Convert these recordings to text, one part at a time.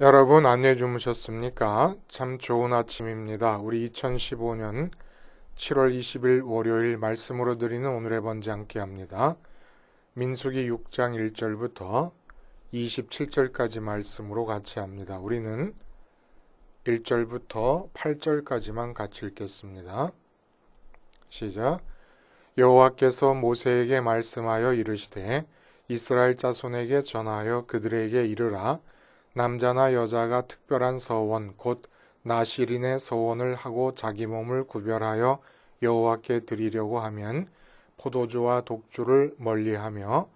여러분 안녕히 주무셨습니까? 참 좋은 아침입니다. 우리 2015년 7월 20일 월요일 말씀으로 드리는 오늘의 번제 함께 합니다. 민수기 6장 1절부터 27절까지 말씀으로 같이 합니다. 우리는 1절부터 8절까지만 같이 읽겠습니다. 시작. 여호와께서 모세에게 말씀하여 이르시되 이스라엘 자손에게 전하여 그들에게 이르라. 남자나 여자가 특별한 서원 곧 나실인의 서원을 하고 자기 몸을 구별하여 여호와께 드리려고 하면 포도주와 독주를 멀리하며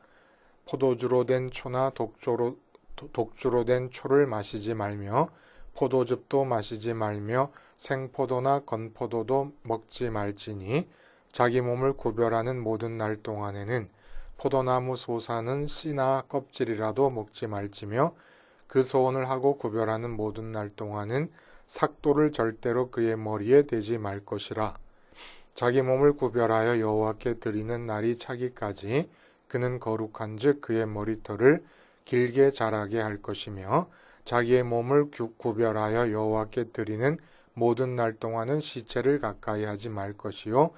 포도주로 된 초나 독주로 된 초를 마시지 말며 포도즙도 마시지 말며 생포도나 건포도도 먹지 말지니 자기 몸을 구별하는 모든 날 동안에는 포도나무 솟아는 씨나 껍질이라도 먹지 말지며 그 소원을 하고 구별하는 모든 날 동안은 삭도를 절대로 그의 머리에 대지 말 것이라. 자기 몸을 구별하여 여호와께 드리는 날이 차기까지 그는 거룩한즉 그의 머리털을 길게 자라게 할 것이며 자기의 몸을 구별하여 여호와께 드리는 모든 날 동안은 시체를 가까이 하지 말 것이요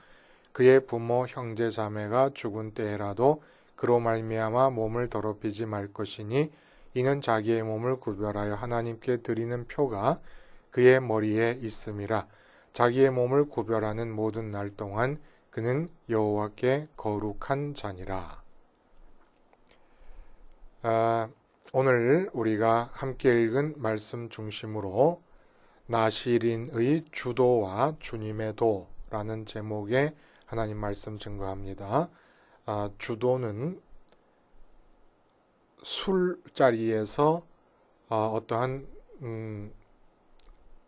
그의 부모 형제 자매가 죽은 때에라도 그로 말미암아 몸을 더럽히지 말 것이니 이는 자기의 몸을 구별하여 하나님께 드리는 표가 그의 머리에 있음이라. 자기의 몸을 구별하는 모든 날 동안 그는 여호와께 거룩한 자니라. 오늘 우리가 함께 읽은 말씀 중심으로 나실인의 주도와 주님의 도라는 제목의 하나님 말씀 증거합니다. 주도는 술자리에서 어떠한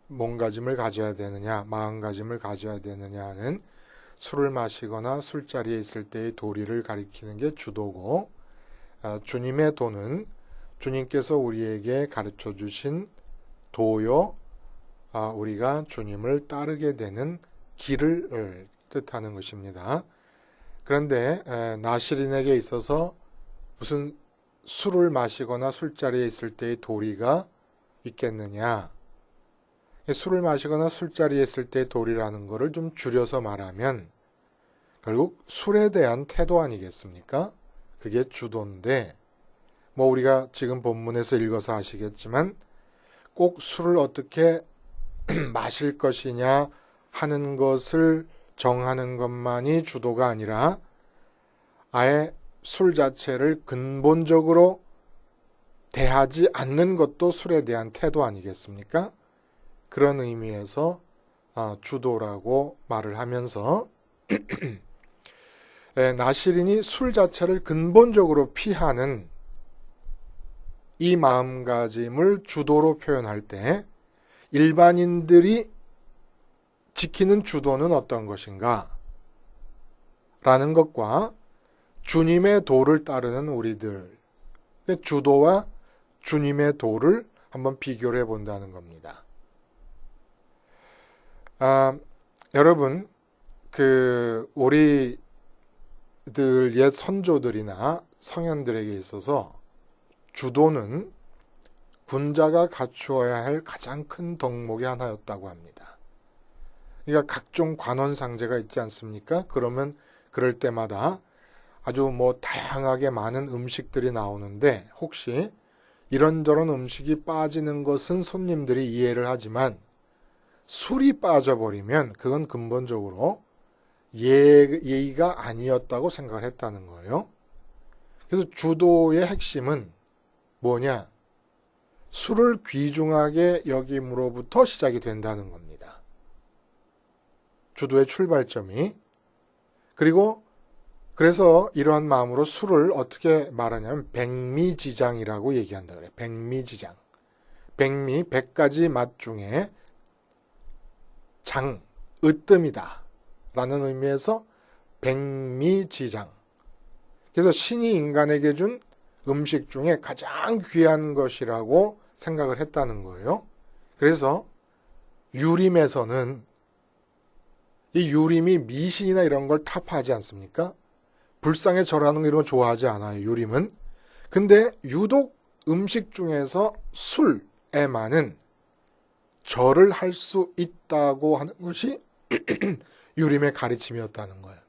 몸가짐을 가져야 되느냐, 마음가짐을 가져야 되느냐 하는 술을 마시거나 술자리에 있을 때의 도리를 가리키는 게 주도고, 주님의 도는 주님께서 우리에게 가르쳐 주신 도요, 우리가 주님을 따르게 되는 길을 뜻하는 것입니다. 그런데 나실인에게 있어서 무슨 술을 마시거나 술자리에 있을 때의 도리가 있겠느냐? 술을 마시거나 술자리에 있을 때의 도리라는 것을 좀 줄여서 말하면 결국 술에 대한 태도 아니겠습니까? 그게 주도인데 우리가 지금 본문에서 읽어서 아시겠지만 꼭 술을 어떻게 마실 것이냐 하는 것을 정하는 것만이 주도가 아니라 아예 술 자체를 근본적으로 대하지 않는 것도 술에 대한 태도 아니겠습니까? 그런 의미에서 주도라고 말을 하면서 나실인이 술 자체를 근본적으로 피하는 이 마음가짐을 주도로 표현할 때 일반인들이 지키는 주도는 어떤 것인가? 라는 것과 주님의 도를 따르는 우리들, 주도와 주님의 도를 한번 비교를 해본다는 겁니다. 여러분, 우리들 옛 선조들이나 성현들에게 있어서 주도는 군자가 갖추어야 할 가장 큰 덕목의 하나였다고 합니다. 그러니까 각종 관원상제가 있지 않습니까? 그러면 그럴 때마다 아주 다양하게 많은 음식들이 나오는데 혹시 이런저런 음식이 빠지는 것은 손님들이 이해를 하지만 술이 빠져버리면 그건 근본적으로 예의가 아니었다고 생각을 했다는 거예요. 그래서 주도의 핵심은 뭐냐? 술을 귀중하게 여김으로부터 시작이 된다는 겁니다. 주도의 출발점이. 그래서 이러한 마음으로 술을 어떻게 말하냐면 백미지장이라고 얘기한다 그래요. 백미지장. 백미, 100가지 맛 중에 장, 으뜸이다 라는 의미에서 백미지장. 그래서 신이 인간에게 준 음식 중에 가장 귀한 것이라고 생각을 했다는 거예요. 그래서 유림에서는 이 유림이 미신이나 이런 걸 타파하지 않습니까? 불상에 절하는 거 이런 거 좋아하지 않아요, 유림은. 근데 유독 음식 중에서 술, 주님에게만은 절을 할 수 있다고 하는 것이 유림의 가르침이었다는 거예요.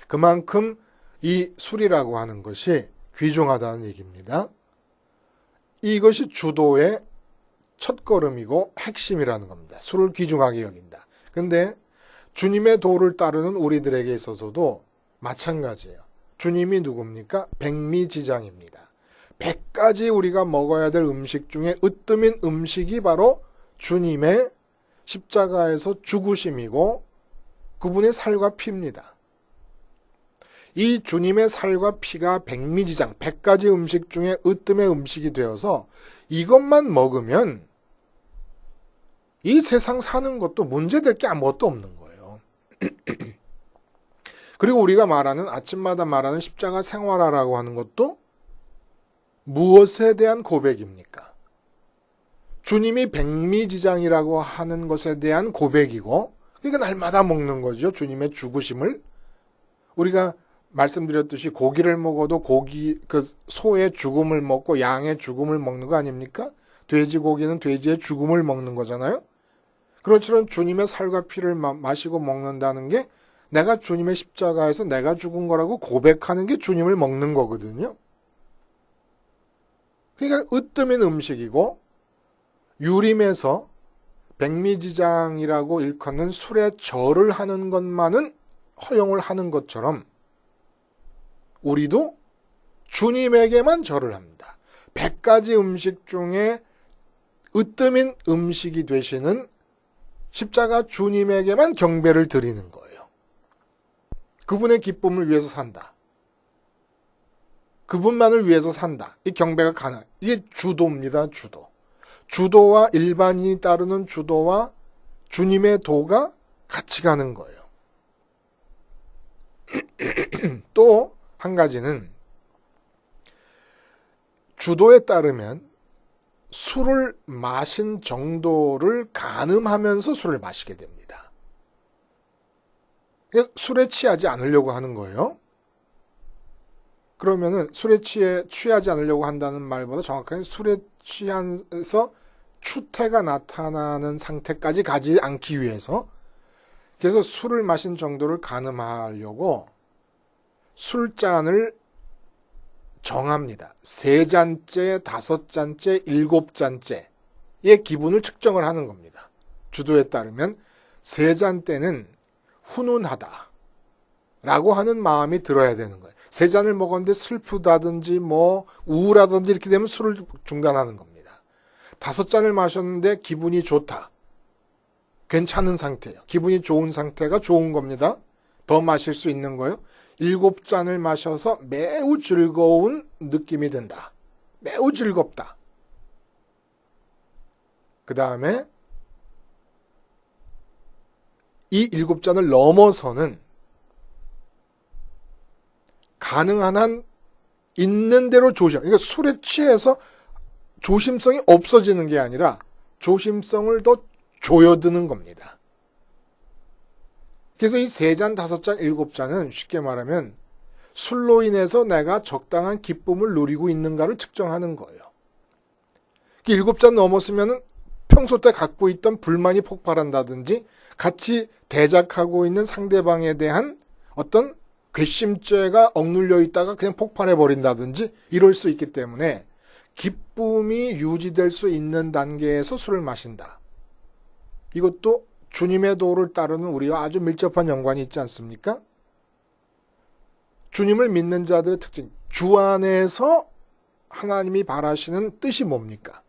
그만큼 이 술이라고 하는 것이 귀중하다는 얘기입니다. 이것이 주도의 첫걸음이고 핵심이라는 겁니다. 술을 귀중하게 여긴다. 근데 주님의 도를 따르는 우리들에게 있어서도 마찬가지예요. 주님이 누굽니까? 백미지장입니다. 100가지 우리가 먹어야 될 음식 중에 으뜸인 음식이 바로 주님의 십자가에서 죽으심이고 그분의 살과 피입니다. 이 주님의 살과 피가 백미지장, 100가지 음식 중에 으뜸의 음식이 되어서 이것만 먹으면 이 세상 사는 것도 문제될 게 아무것도 없는 거예요. 그리고 우리가 말하는 아침마다 말하는 십자가 생활화라고 하는 것도 무엇에 대한 고백입니까? 주님이 백미지장이라고 하는 것에 대한 고백이고, 그러니까 날마다 먹는 거죠. 주님의 죽으심을. 우리가 말씀드렸듯이 고기를 먹어도 그 소의 죽음을 먹고 양의 죽음을 먹는 거 아닙니까? 돼지고기는 돼지의 죽음을 먹는 거잖아요. 그렇지만 주님의 살과 피를 마시고 먹는다는 게 내가 주님의 십자가에서 내가 죽은 거라고 고백하는 게 주님을 먹는 거거든요. 그러니까 으뜸인 음식이고 유림에서 백미지장이라고 일컫는 술에 절을 하는 것만은 허용을 하는 것처럼 우리도 주님에게만 절을 합니다. 100가지 음식 중에 으뜸인 음식이 되시는 십자가 주님에게만 경배를 드리는 거예요. 그분의 기쁨을 위해서 산다. 그분만을 위해서 산다. 이 경배가 가능. 이게 주도입니다. 주도. 주도와 일반인이 따르는 주도와 주님의 도가 같이 가는 거예요. 또 한 가지는 주도에 따르면 술을 마신 정도를 가늠하면서 술을 마시게 됩니다. 술에 취하지 않으려고 하는 거예요. 그러면은 술에 취하지 않으려고 한다는 말보다 정확하게 술에 취해서 추태가 나타나는 상태까지 가지 않기 위해서 그래서 술을 마신 정도를 가늠하려고 술잔을 정합니다. 3잔째, 5잔째, 7잔째의 기분을 측정을 하는 겁니다. 주도에 따르면 3잔 때는 훈훈하다 라고 하는 마음이 들어야 되는 거예요. 3잔을 먹었는데 슬프다든지 우울하든지 이렇게 되면 술을 중단하는 겁니다. 5잔을 마셨는데 기분이 좋다. 괜찮은 상태예요. 기분이 좋은 상태가 좋은 겁니다. 더 마실 수 있는 거예요. 7잔을 마셔서 매우 즐거운 느낌이 든다. 매우 즐겁다. 그 다음에 이 7잔을 넘어서는 가능한 한 있는 대로 조심. 그러니까 술에 취해서 조심성이 없어지는 게 아니라 조심성을 더 조여드는 겁니다. 그래서 이 3잔, 5잔, 7잔은 쉽게 말하면 술로 인해서 내가 적당한 기쁨을 누리고 있는가를 측정하는 거예요. 7잔 넘었으면 평소 때 갖고 있던 불만이 폭발한다든지 같이 대작하고 있는 상대방에 대한 어떤 괘씸죄가 억눌려 있다가 그냥 폭발해버린다든지 이럴 수 있기 때문에 기쁨이 유지될 수 있는 단계에서 술을 마신다. 이것도 주님의 도를 따르는 우리와 아주 밀접한 연관이 있지 않습니까? 주님을 믿는 자들의 특징, 주 안에서 하나님이 바라시는 뜻이 뭡니까?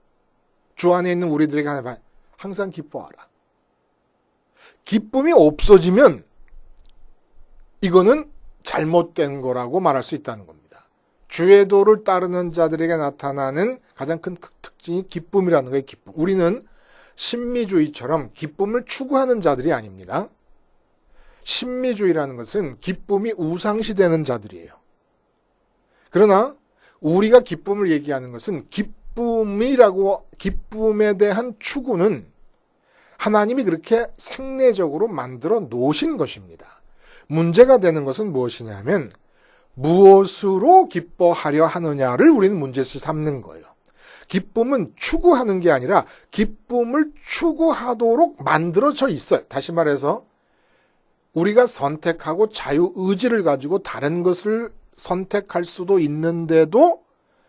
주 안에 있는 우리들에게 항상 기뻐하라. 기쁨이 없어지면 이거는 잘못된 거라고 말할 수 있다는 겁니다. 주의 도를 따르는 자들에게 나타나는 가장 큰 특징이 기쁨이라는 거예요. 기쁨. 우리는 신미주의처럼 기쁨을 추구하는 자들이 아닙니다. 신미주의라는 것은 기쁨이 우상시되는 자들이에요. 그러나 우리가 기쁨을 얘기하는 것은 기쁨에 대한 추구는 하나님이 그렇게 생내적으로 만들어 놓으신 것입니다. 문제가 되는 것은 무엇이냐면 무엇으로 기뻐하려 하느냐를 우리는 문제시 삼는 거예요. 기쁨은 추구하는 게 아니라 기쁨을 추구하도록 만들어져 있어요. 다시 말해서 우리가 선택하고 자유의지를 가지고 다른 것을 선택할 수도 있는데도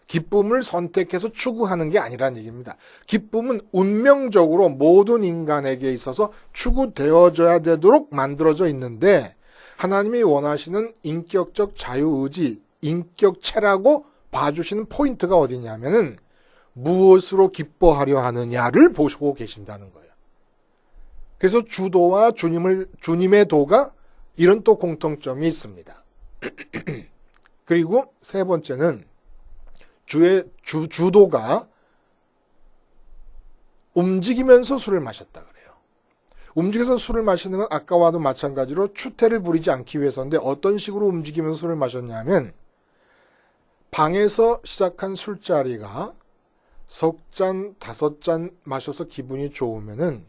기쁨을 선택해서 추구하는 게 아니라는 얘기입니다. 기쁨은 운명적으로 모든 인간에게 있어서 추구되어져야 되도록 만들어져 있는데 하나님이 원하시는 인격적 자유의지, 인격체라고 봐주시는 포인트가 어디냐면은 무엇으로 기뻐하려 하느냐를 보시고 계신다는 거예요. 그래서 주도와 주님의 도가 이런 또 공통점이 있습니다. 그리고 세 번째는 주도가 움직이면서 술을 마셨다 그래요. 움직여서 술을 마시는 건 아까와도 마찬가지로 추태를 부리지 않기 위해서인데 어떤 식으로 움직이면서 술을 마셨냐면 방에서 시작한 술자리가 석 잔, 다섯 잔 마셔서 기분이 좋으면은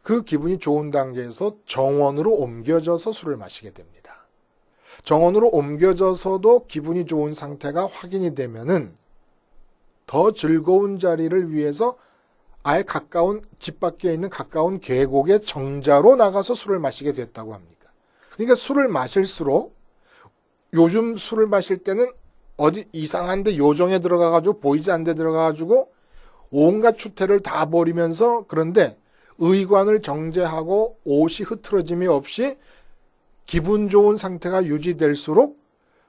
그 기분이 좋은 단계에서 정원으로 옮겨져서 술을 마시게 됩니다. 정원으로 옮겨져서도 기분이 좋은 상태가 확인이 되면은 더 즐거운 자리를 위해서 아예 가까운 집 밖에 있는 가까운 계곡의 정자로 나가서 술을 마시게 됐다고 합니다. 그러니까 술을 마실수록 요즘 술을 마실 때는 어디 이상한데 요정에 들어가가지고 보이지 않는 데 들어가가지고 온갖 추태를 다 버리면서 그런데 의관을 정제하고 옷이 흐트러짐이 없이 기분 좋은 상태가 유지될수록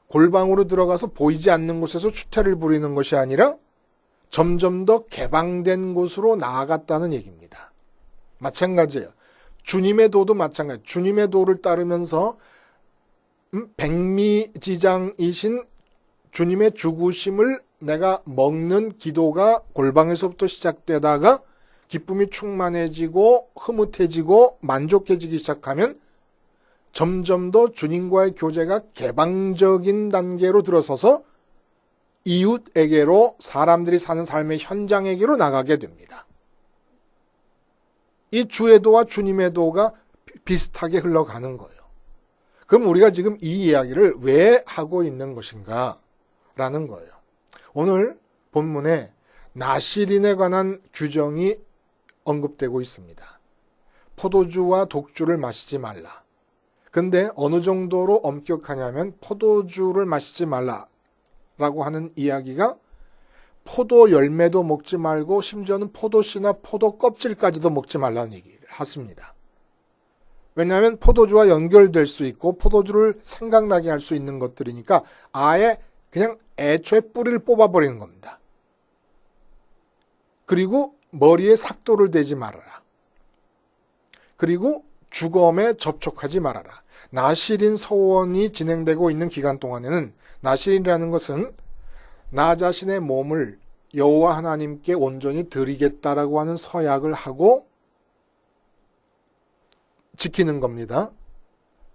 골방으로 들어가서 보이지 않는 곳에서 추태를 부리는 것이 아니라 점점 더 개방된 곳으로 나아갔다는 얘기입니다. 마찬가지예요. 주님의 도도 마찬가지. 주님의 도를 따르면서 백미지장이신 주님의 죽으심을 내가 먹는 기도가 골방에서부터 시작되다가 기쁨이 충만해지고 흐뭇해지고 만족해지기 시작하면 점점 더 주님과의 교제가 개방적인 단계로 들어서서 이웃에게로 사람들이 사는 삶의 현장에게로 나가게 됩니다. 이 주의 도와 주님의 도가 비슷하게 흘러가는 거예요. 그럼 우리가 지금 이 이야기를 왜 하고 있는 것인가? 라는 거예요. 오늘 본문에 나실인에 관한 규정이 언급되고 있습니다. 포도주와 독주를 마시지 말라. 근데 어느 정도로 엄격하냐면 포도주를 마시지 말라라고 하는 이야기가 포도 열매도 먹지 말고 심지어는 포도씨나 포도 껍질까지도 먹지 말라는 얘기를 하십니다. 왜냐하면 포도주와 연결될 수 있고 포도주를 생각나게 할 수 있는 것들이니까 아예 그냥 애초에 뿌리를 뽑아버리는 겁니다. 그리고 머리에 삭도를 대지 말아라. 그리고 주검에 접촉하지 말아라. 나실인 서원이 진행되고 있는 기간 동안에는 나실인이라는 것은 나 자신의 몸을 여호와 하나님께 온전히 드리겠다라고 하는 서약을 하고 지키는 겁니다.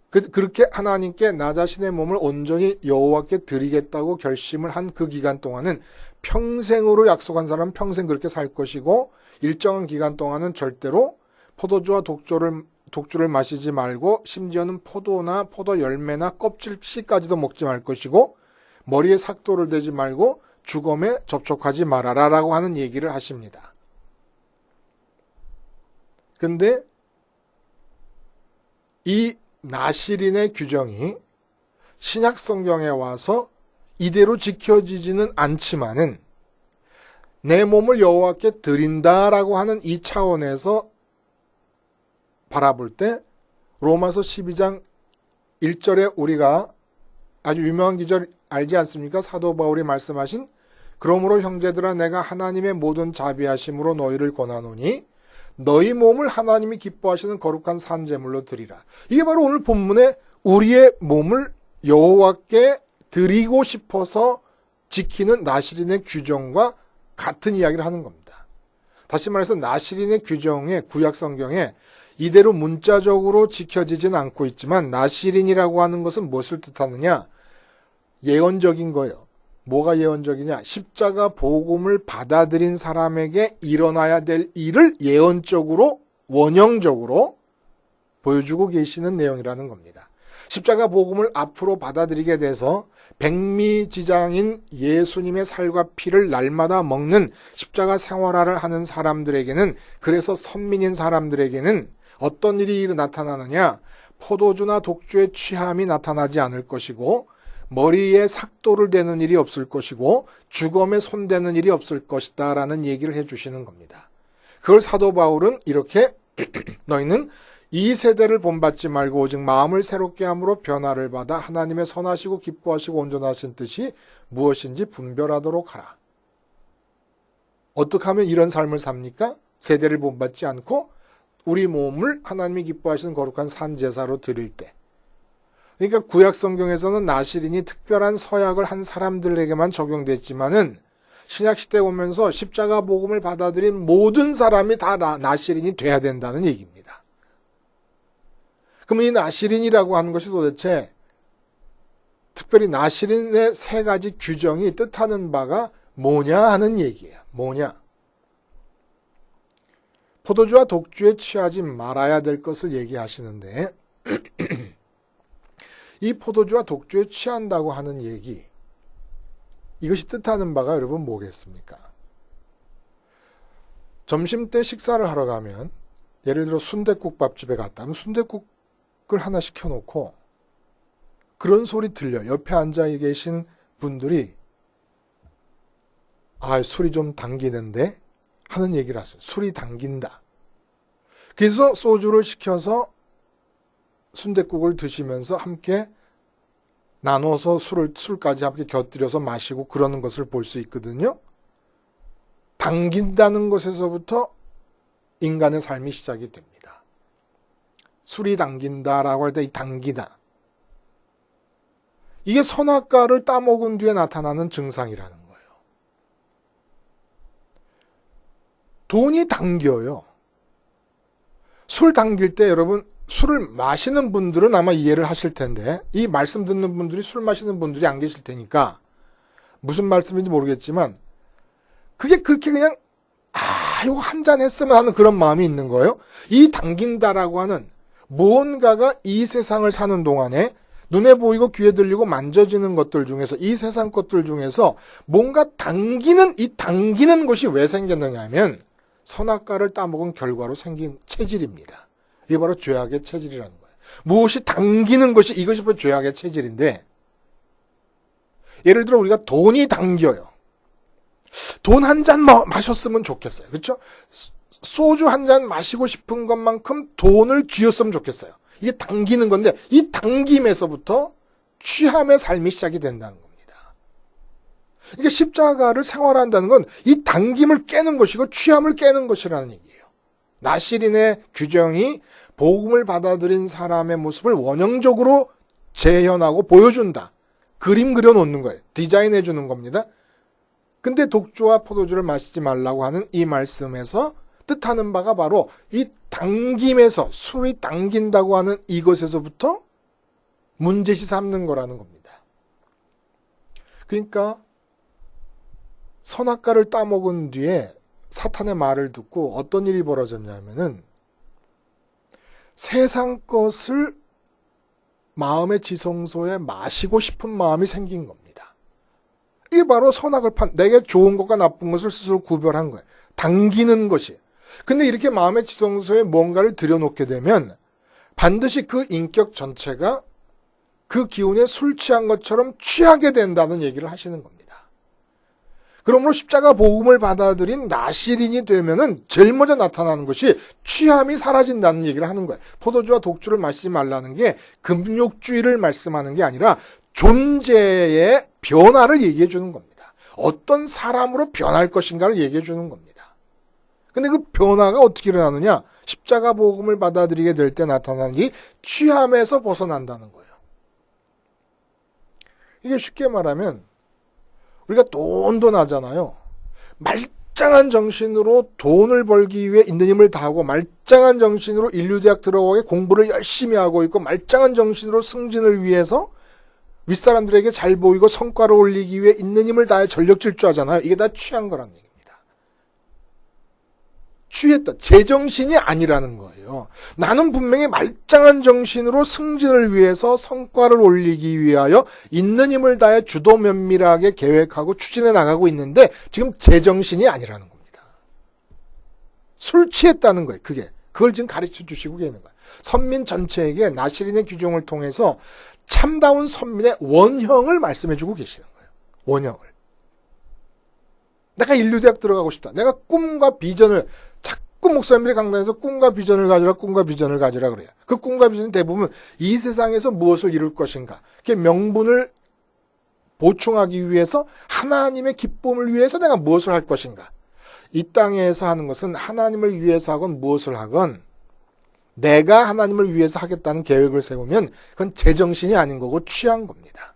그렇게 하나님께 나 자신의 몸을 온전히 여호와께 드리겠다고 결심을 한 그 기간 동안은 평생으로 약속한 사람은 평생 그렇게 살 것이고 일정한 기간 동안은 절대로 포도주와 독주를 마시지 말고 심지어는 포도나 포도 열매나 껍질씨까지도 먹지 말 것이고 머리에 삭도를 대지 말고 주검에 접촉하지 말아라라고 하는 얘기를 하십니다. 근데 이 나실인의 규정이 신약 성경에 와서 이대로 지켜지지는 않지만은 내 몸을 여호와께 드린다라고 하는 이 차원에서 바라볼 때 로마서 12장 1절에 우리가 아주 유명한 기절 알지 않습니까? 사도 바울이 말씀하신 그러므로 형제들아 내가 하나님의 모든 자비하심으로 너희를 권하노니 너희 몸을 하나님이 기뻐하시는 거룩한 산제물로 드리라. 이게 바로 오늘 본문에 우리의 몸을 여호와께 드리고 싶어서 지키는 나실인의 규정과 같은 이야기를 하는 겁니다. 다시 말해서 나실인의 규정에 구약 성경에 이대로 문자적으로 지켜지지는 않고 있지만 나실인이라고 하는 것은 무엇을 뜻하느냐? 예언적인 거예요. 뭐가 예언적이냐? 십자가 복음을 받아들인 사람에게 일어나야 될 일을 예언적으로 원형적으로 보여주고 계시는 내용이라는 겁니다. 십자가 복음을 앞으로 받아들이게 돼서 백미지장인 예수님의 살과 피를 날마다 먹는 십자가 생활화를 하는 사람들에게는, 그래서 선민인 사람들에게는 어떤 일이 나타나느냐? 포도주나 독주의 취함이 나타나지 않을 것이고, 머리에 삭도를 대는 일이 없을 것이고, 주검에 손대는 일이 없을 것이다 라는 얘기를 해주시는 겁니다. 그걸 사도 바울은 이렇게 너희는 이 세대를 본받지 말고 오직 마음을 새롭게 함으로 변화를 받아 하나님의 선하시고 기뻐하시고 온전하신 뜻이 무엇인지 분별하도록 하라. 어떻게 하면 이런 삶을 삽니까? 세대를 본받지 않고 우리 몸을 하나님이 기뻐하시는 거룩한 산제사로 드릴 때. 그러니까 구약 성경에서는 나실인이 특별한 서약을 한 사람들에게만 적용됐지만은 신약 시대에 오면서 십자가 복음을 받아들인 모든 사람이 다 나실인이 돼야 된다는 얘기입니다. 그럼 이 나실인이라고 하는 것이 도대체 특별히 나실인의 세 가지 규정이 뜻하는 바가 뭐냐 하는 얘기예요. 뭐냐? 포도주와 독주에 취하지 말아야 될 것을 얘기하시는데 이 포도주와 독주에 취한다고 하는 얘기, 이것이 뜻하는 바가 여러분 뭐겠습니까? 점심때 식사를 하러 가면 예를 들어 순댓국밥집에 갔다면 순댓국을 하나 시켜놓고 그런 소리 들려. 옆에 앉아 계신 분들이 술이 좀 당기는데 하는 얘기를 하세요. 술이 당긴다. 그래서 소주를 시켜서 순댓국을 드시면서 함께 나눠서 술까지 함께 곁들여서 마시고 그러는 것을 볼 수 있거든요. 당긴다는 것에서부터 인간의 삶이 시작이 됩니다. 술이 당긴다라고 할 때 이 당기다. 이게 선악과를 따먹은 뒤에 나타나는 증상이라는 거예요. 돈이 당겨요. 술 당길 때 여러분, 술을 마시는 분들은 아마 이해를 하실 텐데 이 말씀 듣는 분들이 술 마시는 분들이 안 계실 테니까 무슨 말씀인지 모르겠지만 그게 그렇게 그냥 이거 한 잔 했으면 하는 그런 마음이 있는 거예요. 이 당긴다라고 하는 무언가가 이 세상을 사는 동안에 눈에 보이고 귀에 들리고 만져지는 것들 중에서, 이 세상 것들 중에서 뭔가 당기는, 이 당기는 것이 왜 생겼느냐 하면 선악과를 따먹은 결과로 생긴 체질입니다. 이게 바로 죄악의 체질이라는 거예요. 무엇이 당기는 것이, 이것이 바로 죄악의 체질인데, 예를 들어 우리가 돈이 당겨요. 돈 한 잔 마셨으면 좋겠어요. 그렇죠? 소주 한 잔 마시고 싶은 것만큼 돈을 쥐었으면 좋겠어요. 이게 당기는 건데 이 당김에서부터 취함의 삶이 시작이 된다는 겁니다. 그러니까 십자가를 생활한다는 건 이 당김을 깨는 것이고 취함을 깨는 것이라는 얘기예요. 나실인의 규정이 복음을 받아들인 사람의 모습을 원형적으로 재현하고 보여준다. 그림 그려놓는 거예요. 디자인해 주는 겁니다. 근데 독주와 포도주를 마시지 말라고 하는 이 말씀에서 뜻하는 바가 바로 이 당김에서, 술이 당긴다고 하는 이것에서부터 문제시 삼는 거라는 겁니다. 그러니까 선악과를 따먹은 뒤에 사탄의 말을 듣고 어떤 일이 벌어졌냐면은 세상 것을 마음의 지성소에 마시고 싶은 마음이 생긴 겁니다. 이게 바로 선악을 내게 좋은 것과 나쁜 것을 스스로 구별한 거예요. 당기는 것이. 근데 이렇게 마음의 지성소에 뭔가를 들여놓게 되면 반드시 그 인격 전체가 그 기운에 술 취한 것처럼 취하게 된다는 얘기를 하시는 겁니다. 그러므로 십자가 복음을 받아들인 나실인이 되면은 제일 먼저 나타나는 것이 취함이 사라진다는 얘기를 하는 거예요. 포도주와 독주를 마시지 말라는 게 금욕주의를 말씀하는 게 아니라 존재의 변화를 얘기해 주는 겁니다. 어떤 사람으로 변할 것인가를 얘기해 주는 겁니다. 근데 그 변화가 어떻게 일어나느냐? 십자가 복음을 받아들이게 될 때 나타나는 게 취함에서 벗어난다는 거예요. 이게 쉽게 말하면 우리가 돈도 나잖아요. 말짱한 정신으로 돈을 벌기 위해 있는 힘을 다하고 말짱한 정신으로 인류대학 들어가게 공부를 열심히 하고 있고 말짱한 정신으로 승진을 위해서 윗사람들에게 잘 보이고 성과를 올리기 위해 있는 힘을 다해 전력 질주하잖아요. 이게 다 취한 거란 얘기입니다. 취했다. 제정신이 아니라는 거예요. 나는 분명히 말짱한 정신으로 승진을 위해서 성과를 올리기 위하여 있는 힘을 다해 주도 면밀하게 계획하고 추진해 나가고 있는데 지금 제정신이 아니라는 겁니다. 술 취했다는 거예요. 그걸 지금 가르쳐 주시고 계시는 거예요. 선민 전체에게 나시린의 규정을 통해서 참다운 선민의 원형을 말씀해 주고 계시는 거예요. 원형을. 내가 인류대학 들어가고 싶다. 내가 꿈과 비전을 자꾸 목사님들이 강단에서 꿈과 비전을 가지라 그래요. 그 꿈과 비전은 대부분 이 세상에서 무엇을 이룰 것인가. 그 명분을 보충하기 위해서 하나님의 기쁨을 위해서 내가 무엇을 할 것인가. 이 땅에서 하는 것은 하나님을 위해서 하건 무엇을 하건 내가 하나님을 위해서 하겠다는 계획을 세우면 그건 제정신이 아닌 거고 취한 겁니다.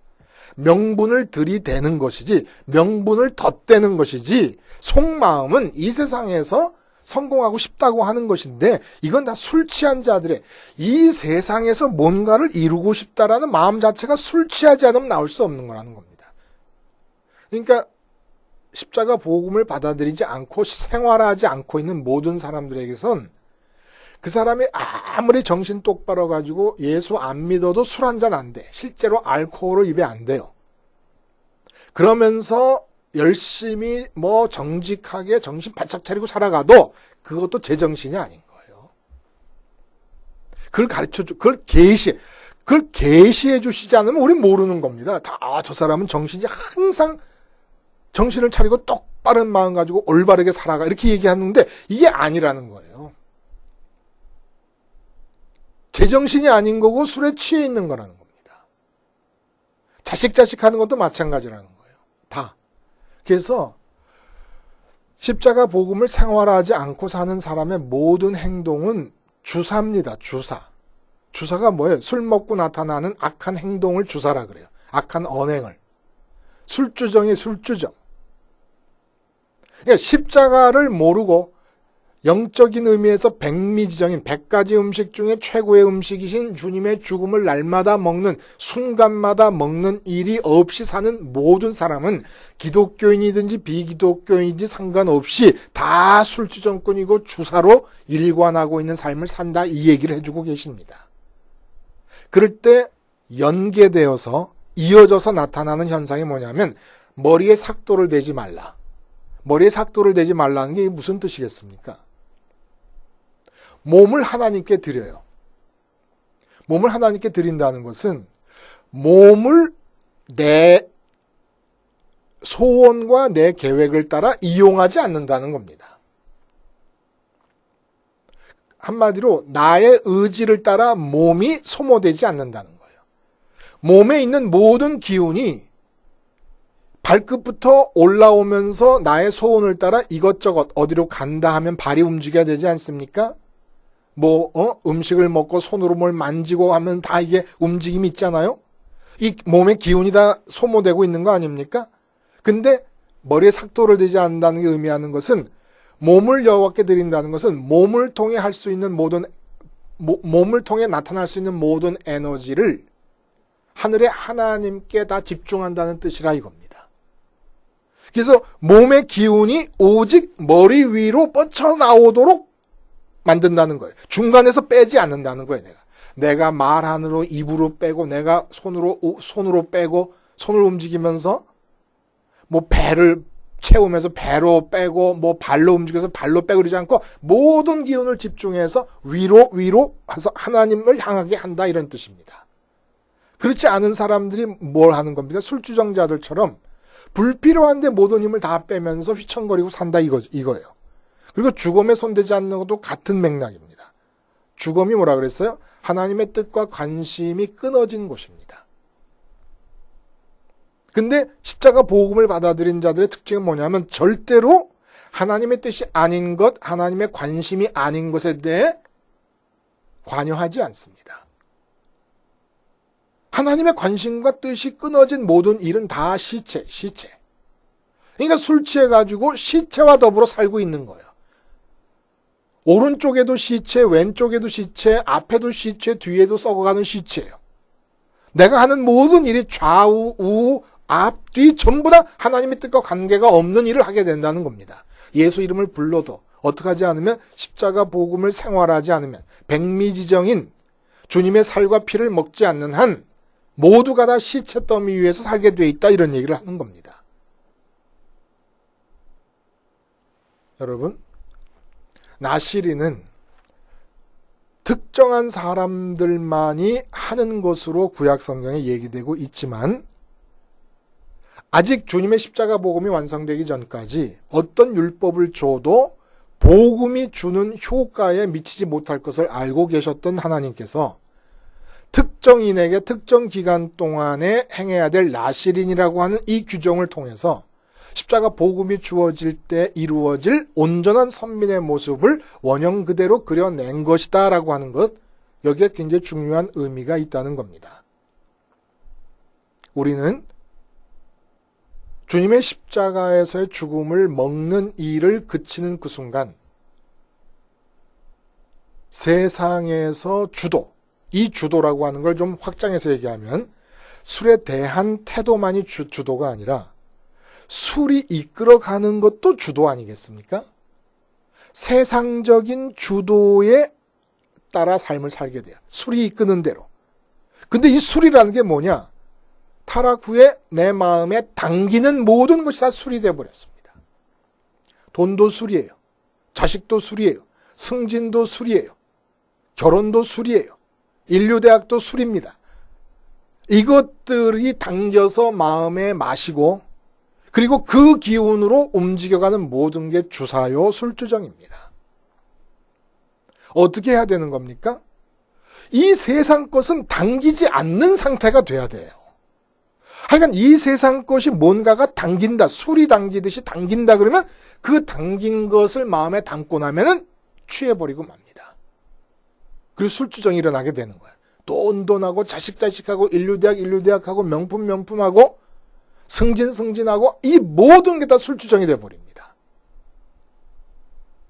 명분을 들이대는 것이지 명분을 덧대는 것이지 속마음은 이 세상에서 성공하고 싶다고 하는 것인데 이건 다 술 취한 자들의 이 세상에서 뭔가를 이루고 싶다라는 마음 자체가 술 취하지 않으면 나올 수 없는 거라는 겁니다. 그러니까 십자가 복음을 받아들이지 않고 생활하지 않고 있는 모든 사람들에게선 그 사람이 아무리 정신 똑바로 가지고 예수 안 믿어도 술 한잔 안 돼. 실제로 알코올을 입에 안 돼요. 그러면서 열심히 정직하게 정신 바짝 차리고 살아가도 그것도 제정신이 아닌 거예요. 그걸 그걸 계시해 주시지 않으면 우린 모르는 겁니다. 저 사람은 정신이 항상 정신을 차리고 똑바른 마음 가지고 올바르게 살아가 이렇게 얘기하는데 이게 아니라는 거예요. 제정신이 아닌 거고 술에 취해 있는 거라는 겁니다. 자식 하는 것도 마찬가지라는 거예요. 다. 그래서 십자가 복음을 생활하지 않고 사는 사람의 모든 행동은 주사입니다. 주사가 뭐예요? 술 먹고 나타나는 악한 행동을 주사라 그래요. 악한 언행을. 술주정이 술주정. 그러니까 십자가를 모르고 영적인 의미에서 백미지정인 100가지 음식 중에 최고의 음식이신 주님의 죽음을 날마다 먹는 순간마다 먹는 일이 없이 사는 모든 사람은 기독교인이든지 비기독교인이든지 상관없이 다 술주정꾼이고 주사로 일관하고 있는 삶을 산다 이 얘기를 해주고 계십니다. 그럴 때 연계되어서 이어져서 나타나는 현상이 뭐냐면 머리에 삭도를 대지 말라. 머리에 삭도를 대지 말라는 게 무슨 뜻이겠습니까? 몸을 하나님께 드려요. 몸을 하나님께 드린다는 것은 몸을 내 소원과 내 계획을 따라 이용하지 않는다는 겁니다. 한마디로 나의 의지를 따라 몸이 소모되지 않는다는 거예요. 몸에 있는 모든 기운이 발끝부터 올라오면서 나의 소원을 따라 이것저것 어디로 간다 하면 발이 움직여야 되지 않습니까? 음식을 먹고 손으로 뭘 만지고 하면 다 이게 움직임이 있잖아요? 이 몸의 기운이 다 소모되고 있는 거 아닙니까? 근데 머리에 삭도를 대지 않는다는 게 의미하는 것은 몸을 여호와께 드린다는 것은 몸을 통해 할 수 있는 몸을 통해 나타날 수 있는 모든 에너지를 하늘의 하나님께 다 집중한다는 뜻이라 이겁니다. 그래서 몸의 기운이 오직 머리 위로 뻗쳐나오도록 만든다는 거예요. 중간에서 빼지 않는다는 거예요. 내가 말하느로 입으로 빼고 내가 손으로 빼고 손을 움직이면서 배를 채우면서 배로 빼고 발로 움직여서 발로 빼고 그러지 않고 모든 기운을 집중해서 위로 해서 하나님을 향하게 한다 이런 뜻입니다. 그렇지 않은 사람들이 뭘 하는 겁니까? 술주정자들처럼 불필요한데 모든 힘을 다 빼면서 휘청거리고 산다 이거예요. 그리고 죽음에 손대지 않는 것도 같은 맥락입니다. 죽음이 뭐라 그랬어요? 하나님의 뜻과 관심이 끊어진 곳입니다. 근데 십자가 복음을 받아들인 자들의 특징은 뭐냐면 절대로 하나님의 뜻이 아닌 것, 하나님의 관심이 아닌 것에 대해 관여하지 않습니다. 하나님의 관심과 뜻이 끊어진 모든 일은 다 시체. 그러니까 술 취해가지고 시체와 더불어 살고 있는 거예요. 오른쪽에도 시체, 왼쪽에도 시체, 앞에도 시체, 뒤에도 썩어가는 시체예요. 내가 하는 모든 일이 좌우, 우, 앞, 뒤 전부 다 하나님의 뜻과 관계가 없는 일을 하게 된다는 겁니다. 예수 이름을 불러도 어떻게 하지 않으면 십자가 복음을 생활하지 않으면 백미지정인 주님의 살과 피를 먹지 않는 한 모두가 다 시체 더미 위에서 살게 돼 있다 이런 얘기를 하는 겁니다. 여러분 나시린은 특정한 사람들만이 하는 것으로 구약 성경에 얘기되고 있지만 아직 주님의 십자가 복음이 완성되기 전까지 어떤 율법을 줘도 복음이 주는 효과에 미치지 못할 것을 알고 계셨던 하나님께서 특정인에게 특정 기간 동안에 행해야 될 나시린이라고 하는 이 규정을 통해서 십자가 복음이 주어질 때 이루어질 온전한 선민의 모습을 원형 그대로 그려낸 것이다 라고 하는 것, 여기에 굉장히 중요한 의미가 있다는 겁니다. 우리는 주님의 십자가에서의 죽음을 먹는 일을 그치는 그 순간 세상에서 주도, 이 주도라고 하는 걸 좀 확장해서 얘기하면 술에 대한 태도만이 주도가 아니라 술이 이끌어가는 것도 주도 아니겠습니까? 세상적인 주도에 따라 삶을 살게 돼요. 술이 이끄는 대로. 근데 이 술이라는 게 뭐냐? 타락 후에 내 마음에 당기는 모든 것이 다 술이 되어버렸습니다. 돈도 술이에요. 자식도 술이에요. 승진도 술이에요. 결혼도 술이에요. 인류대학도 술입니다. 이것들이 당겨서 마음에 마시고 그리고 그 기운으로 움직여가는 모든 게 주사요 술주정입니다. 어떻게 해야 되는 겁니까? 이 세상 것은 당기지 않는 상태가 돼야 돼요. 하여간 이 세상 것이 뭔가가 당긴다, 술이 당기듯이 당긴다 그러면 그 당긴 것을 마음에 담고 나면은 취해버리고 맙니다. 그리고 술주정이 일어나게 되는 거예요. 돈하고 자식하고 인류대학하고 명품하고 승진하고 이 모든 게 다 술주정이 되어버립니다.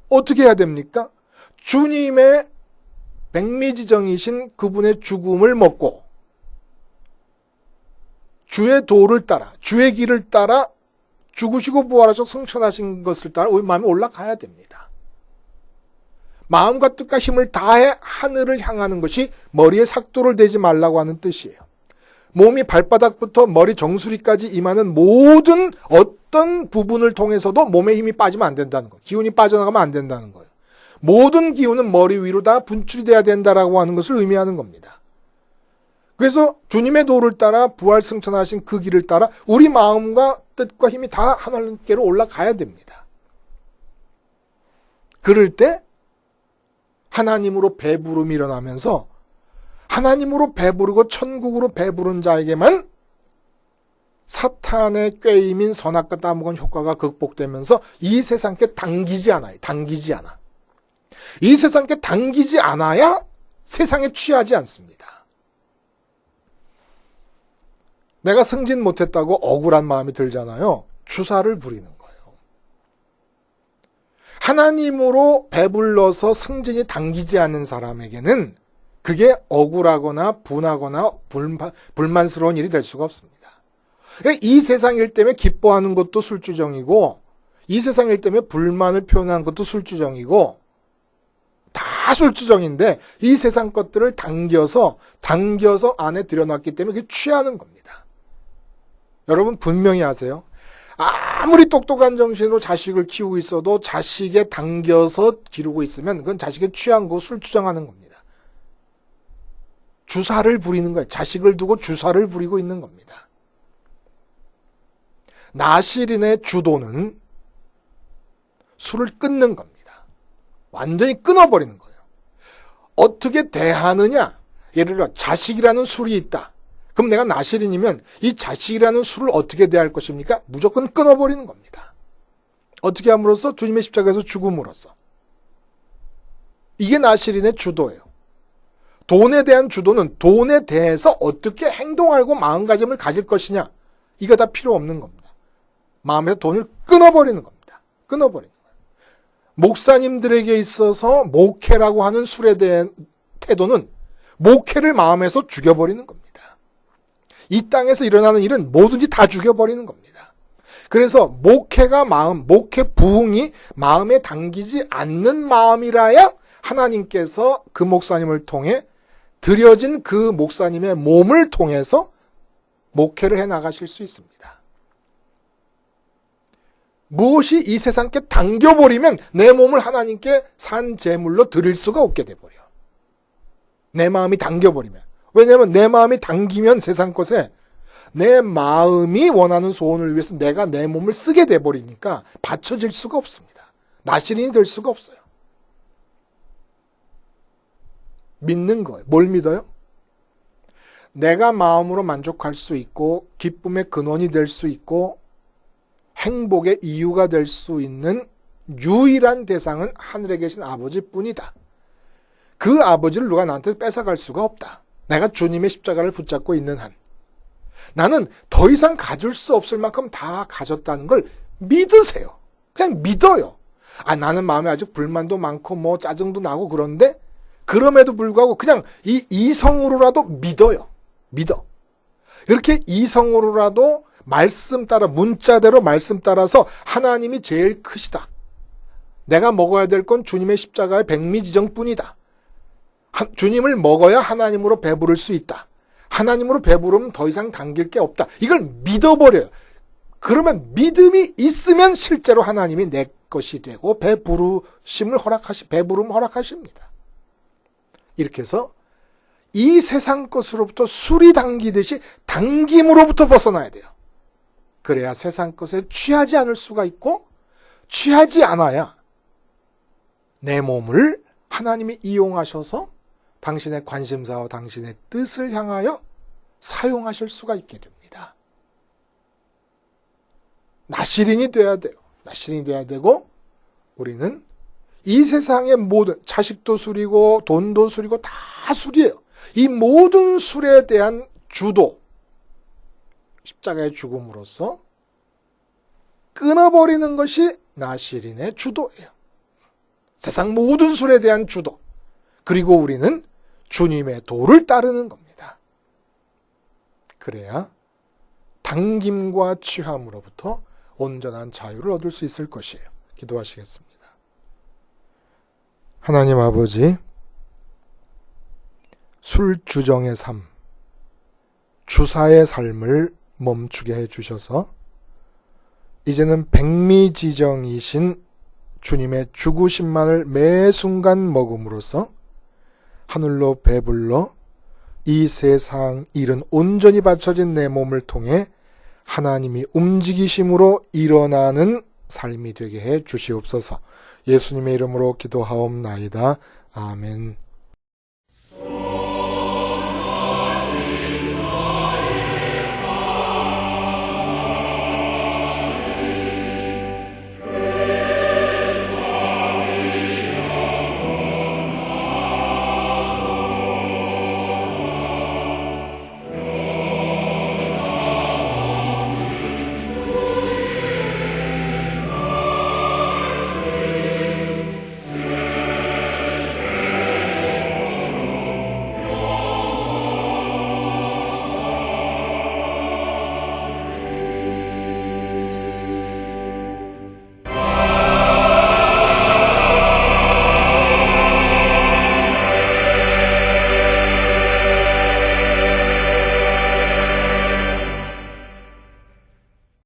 어떻게 해야 됩니까? 주님의 백미지정이신 그분의 죽음을 먹고 주의 도를 따라 주의 길을 따라 죽으시고 부활하셔서 승천하신 것을 따라 우리 마음이 올라가야 됩니다. 마음과 뜻과 힘을 다해 하늘을 향하는 것이 머리에 삭도를 대지 말라고 하는 뜻이에요. 몸이 발바닥부터 머리 정수리까지 임하는 모든 어떤 부분을 통해서도 몸에 힘이 빠지면 안 된다는 거예요. 기운이 빠져나가면 안 된다는 거예요. 모든 기운은 머리 위로 다 분출이 돼야 된다라고 하는 것을 의미하는 겁니다. 그래서 주님의 도를 따라 부활 승천하신 그 길을 따라 우리 마음과 뜻과 힘이 다 하나님께로 올라가야 됩니다. 그럴 때 하나님으로 배부름이 일어나면서 하나님으로 배부르고 천국으로 배부른 자에게만 사탄의 꾀임인 선악과 따먹은 효과가 극복되면서 이 세상께 당기지 않아요. 당기지 않아. 이 세상께 당기지 않아야 세상에 취하지 않습니다. 내가 승진 못했다고 억울한 마음이 들잖아요. 주사를 부리는 거예요. 하나님으로 배불러서 승진이 당기지 않는 사람에게는 그게 억울하거나 분하거나 불만스러운 일이 될 수가 없습니다. 이 세상 일 때문에 기뻐하는 것도 술주정이고 이 세상 일 때문에 불만을 표현하는 것도 술주정이고 다 술주정인데 이 세상 것들을 당겨서 안에 들여놨기 때문에 그게 취하는 겁니다. 여러분 분명히 아세요? 아무리 똑똑한 정신으로 자식을 키우고 있어도 자식에 당겨서 기르고 있으면 그건 자식에 취한 거 술주정하는 겁니다. 주사를 부리는 거예요. 자식을 두고 주사를 부리고 있는 겁니다. 나시린의 주도는 술을 끊는 겁니다. 완전히 끊어버리는 거예요. 어떻게 대하느냐? 예를 들어 자식이라는 술이 있다. 그럼 내가 나시린이면 이 자식이라는 술을 어떻게 대할 것입니까? 무조건 끊어버리는 겁니다. 어떻게 함으로써? 주님의 십자가에서 죽음으로써. 이게 나시린의 주도예요. 돈에 대한 주도는 돈에 대해서 어떻게 행동하고 마음가짐을 가질 것이냐. 이거 다 필요 없는 겁니다. 마음에서 돈을 끊어버리는 겁니다. 끊어버리는 거예요. 목사님들에게 있어서 목회라고 하는 술에 대한 태도는 목회를 마음에서 죽여버리는 겁니다. 이 땅에서 일어나는 일은 뭐든지 다 죽여버리는 겁니다. 그래서 목회 부흥이 마음에 담기지 않는 마음이라야 하나님께서 그 목사님을 통해 드려진 그 목사님의 몸을 통해서 목회를 해 나가실 수 있습니다. 무엇이 이 세상께 당겨버리면 내 몸을 하나님께 산 제물로 드릴 수가 없게 돼버려. 내 마음이 당겨버리면. 왜냐하면 내 마음이 당기면 세상 것에 내 마음이 원하는 소원을 위해서 내가 내 몸을 쓰게 돼버리니까 받쳐질 수가 없습니다. 나시린이 될 수가 없어요. 믿는 거예요. 뭘 믿어요? 내가 마음으로 만족할 수 있고 기쁨의 근원이 될 수 있고 행복의 이유가 될 수 있는 유일한 대상은 하늘에 계신 아버지뿐이다. 그 아버지를 누가 나한테 뺏어갈 수가 없다. 내가 주님의 십자가를 붙잡고 있는 한. 나는 더 이상 가질 수 없을 만큼 다 가졌다는 걸 믿으세요. 그냥 믿어요. 나는 마음에 아직 불만도 많고 뭐 짜증도 나고 그런데 그럼에도 불구하고 그냥 이 이성으로라도 믿어요. 믿어. 이렇게 이성으로라도 말씀 따라 문자대로 말씀 따라서 하나님이 제일 크시다. 내가 먹어야 될 건 주님의 십자가의 백미지정뿐이다. 주님을 먹어야 하나님으로 배부를 수 있다. 하나님으로 배부르면 더 이상 당길 게 없다. 이걸 믿어버려요. 그러면 믿음이 있으면 실제로 하나님이 내 것이 되고 배부름 허락하십니다. 이렇게 해서 이 세상 것으로부터 술이 당기듯이 당김으로부터 벗어나야 돼요. 그래야 세상 것에 취하지 않을 수가 있고 취하지 않아야 내 몸을 하나님이 이용하셔서 당신의 관심사와 당신의 뜻을 향하여 사용하실 수가 있게 됩니다. 나시린이 돼야 돼요. 나시린이 돼야 되고 우리는 이 세상의 모든 자식도 술이고 돈도 술이고 다 술이에요. 이 모든 술에 대한 주도 십자가의 죽음으로써 끊어버리는 것이 나시린의 주도예요. 세상 모든 술에 대한 주도. 그리고 우리는 주님의 도를 따르는 겁니다. 그래야 당김과 취함으로부터 온전한 자유를 얻을 수 있을 것이에요. 기도하시겠습니다. 하나님 아버지, 술주정의 삶, 주사의 삶을 멈추게 해주셔서 이제는 백미지정이신 주님의 죽으심만을 매 순간 먹음으로써 하늘로 배불러 이 세상 일은 온전히 바쳐진 내 몸을 통해 하나님이 움직이심으로 일어나는 삶이 되게 해 주시옵소서. 예수님의 이름으로 기도하옵나이다. 아멘.